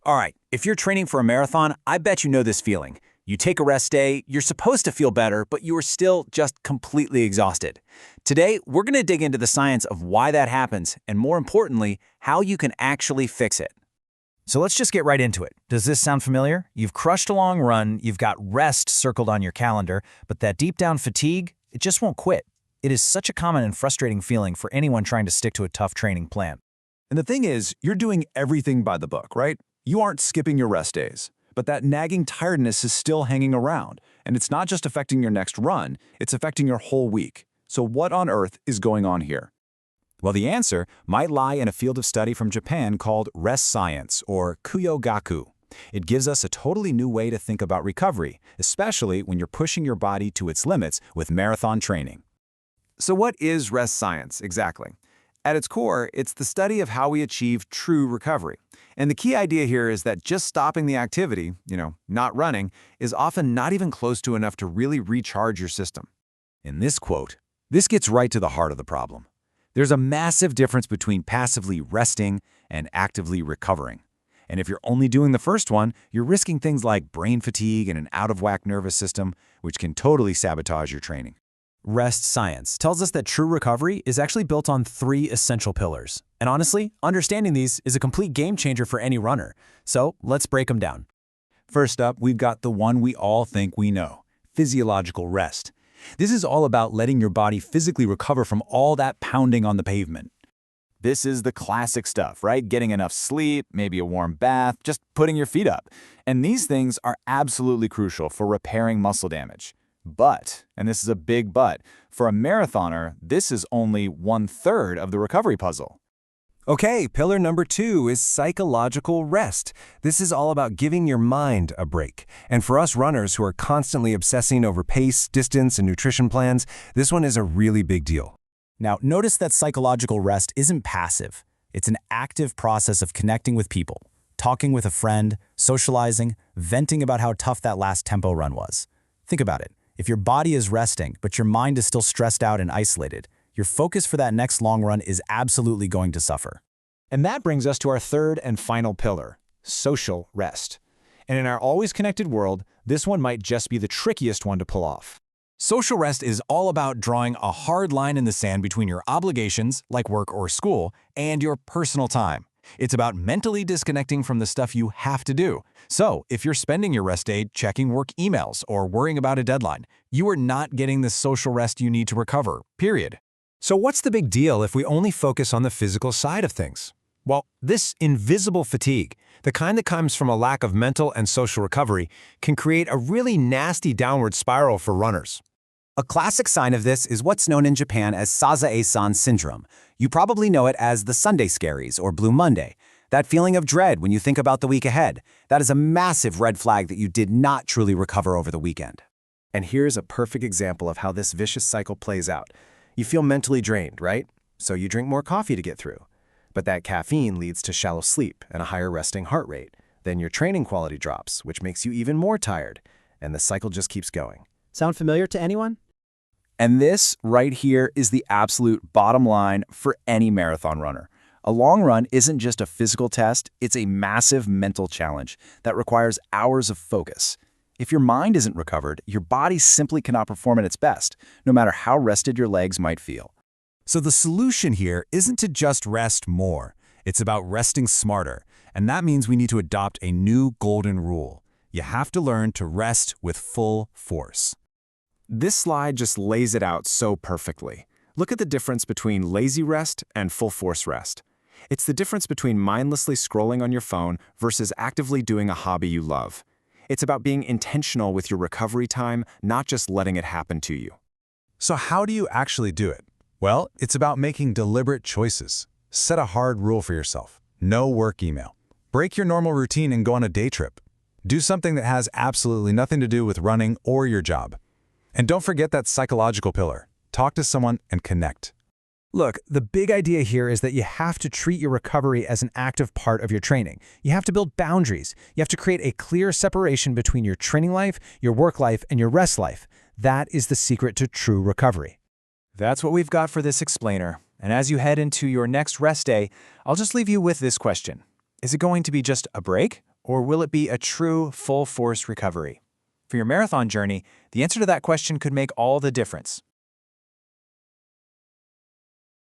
All right, if you're training for a marathon, I bet you know this feeling. You take a rest day, you're supposed to feel better, but you are still just completely exhausted. Today, we're going to dig into the science of why that happens, and more importantly, how you can actually fix it. So let's just get right into it. Does this sound familiar? You've crushed a long run, you've got rest circled on your calendar, but that deep down fatigue, it just won't quit. It is such a common and frustrating feeling for anyone trying to stick to a tough training plan. And the thing is, you're doing everything by the book, right? You aren't skipping your rest days. But that nagging tiredness is still hanging around, and it's not just affecting your next run, it's affecting your whole week. So what on earth is going on here? Well, the answer might lie in a field of study from Japan called rest science, or kuyogaku. It gives us a totally new way to think about recovery, especially when you're pushing your body to its limits with marathon training. So what is rest science exactly? At its core, it's the study of how we achieve true recovery. And the key idea here is that just stopping the activity, not running, is often not even close to enough to really recharge your system. In this quote, this gets right to the heart of the problem. There's a massive difference between passively resting and actively recovering. And if you're only doing the first one, you're risking things like brain fatigue and an out-of-whack nervous system, which can totally sabotage your training. Rest science tells us that true recovery is actually built on 3 essential pillars. And honestly, understanding these is a complete game changer for any runner. So let's break them down. First up, we've got the one we all think we know, physiological rest. This is all about letting your body physically recover from all that pounding on the pavement. This is the classic stuff, right? Getting enough sleep, maybe a warm bath, just putting your feet up. And these things are absolutely crucial for repairing muscle damage. But, and this is a big but, for a marathoner, this is only 1/3 of the recovery puzzle. Okay, pillar number 2 is psychological rest. This is all about giving your mind a break. And for us runners who are constantly obsessing over pace, distance, and nutrition plans, this one is a really big deal. Now, notice that psychological rest isn't passive. It's an active process of connecting with people, talking with a friend, socializing, venting about how tough that last tempo run was. Think about it. If your body is resting, but your mind is still stressed out and isolated, your focus for that next long run is absolutely going to suffer. And that brings us to our third and final pillar, social rest. And in our always connected world, this one might just be the trickiest one to pull off. Social rest is all about drawing a hard line in the sand between your obligations, like work or school, and your personal time. It's about mentally disconnecting from the stuff you have to do. So, if you're spending your rest day checking work emails or worrying about a deadline, you are not getting the social rest you need to recover, period. So what's the big deal if we only focus on the physical side of things? Well, this invisible fatigue, the kind that comes from a lack of mental and social recovery, can create a really nasty downward spiral for runners. A classic sign of this is what's known in Japan as Sazae-san syndrome. You probably know it as the Sunday scaries or Blue Monday. That feeling of dread when you think about the week ahead. That is a massive red flag that you did not truly recover over the weekend. And here's a perfect example of how this vicious cycle plays out. You feel mentally drained, right? So you drink more coffee to get through. But that caffeine leads to shallow sleep and a higher resting heart rate. Then your training quality drops, which makes you even more tired. And the cycle just keeps going. Sound familiar to anyone? And this right here is the absolute bottom line for any marathon runner. A long run isn't just a physical test, it's a massive mental challenge that requires hours of focus. If your mind isn't recovered, your body simply cannot perform at its best, no matter how rested your legs might feel. So the solution here isn't to just rest more. It's about resting smarter. And that means we need to adopt a new golden rule. You have to learn to rest with full force. This slide just lays it out so perfectly. Look at the difference between lazy rest and full force rest. It's the difference between mindlessly scrolling on your phone versus actively doing a hobby you love. It's about being intentional with your recovery time, not just letting it happen to you. So how do you actually do it? Well, it's about making deliberate choices. Set a hard rule for yourself. No work email. Break your normal routine and go on a day trip. Do something that has absolutely nothing to do with running or your job. And don't forget that psychological pillar. Talk to someone and connect. Look, the big idea here is that you have to treat your recovery as an active part of your training. You have to build boundaries. You have to create a clear separation between your training life, your work life, and your rest life. That is the secret to true recovery. That's what we've got for this explainer. And as you head into your next rest day, I'll just leave you with this question. Is it going to be just a break, Or will it be a true, full-force recovery? For your marathon journey, the answer to that question could make all the difference.